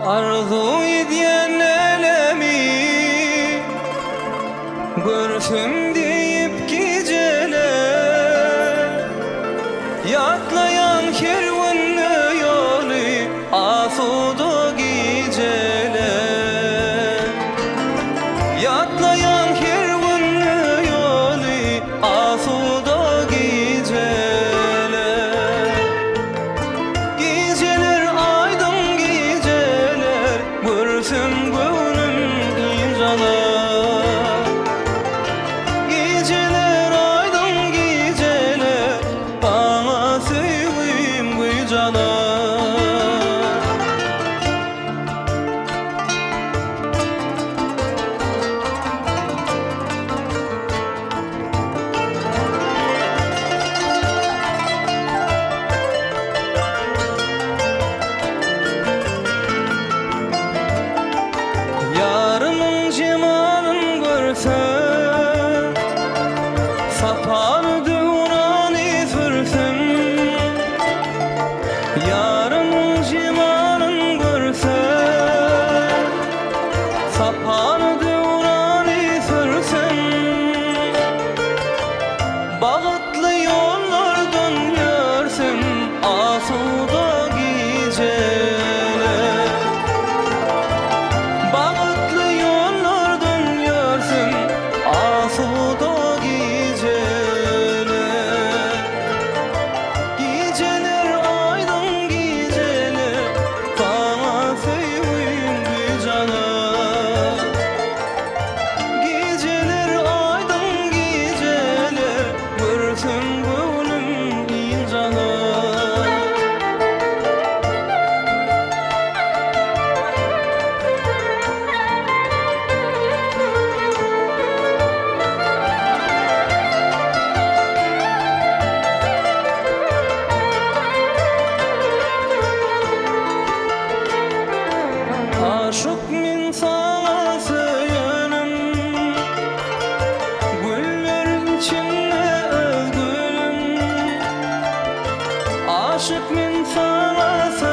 Arzu ediyen elemi görsün deyip geceler, yatlayan kervanlı yolu asuda geceler, yatlayan kervanlı yolu asuda geceler. Geceler aydın geceler, görsün gönlüm incalar. Geceler aydın geceler, bana söyleyeyim gıcalar. Yarımın cemalın görsen, sapanı duranı sürsün. Yarımın cemalın görsen, sapanı duranı sürsün. Bağıtlı yollardan görsün asuda geceler. Bağıtlı yollardan görsün asuda geceler. Geceler aydın geceler, bana söyleyeyim gıcalar. Geceler aydın geceler, görsün gönlüm incalar. Aşık min sana söylenim, güller içinde gülüm. Aşık min sana söylenim,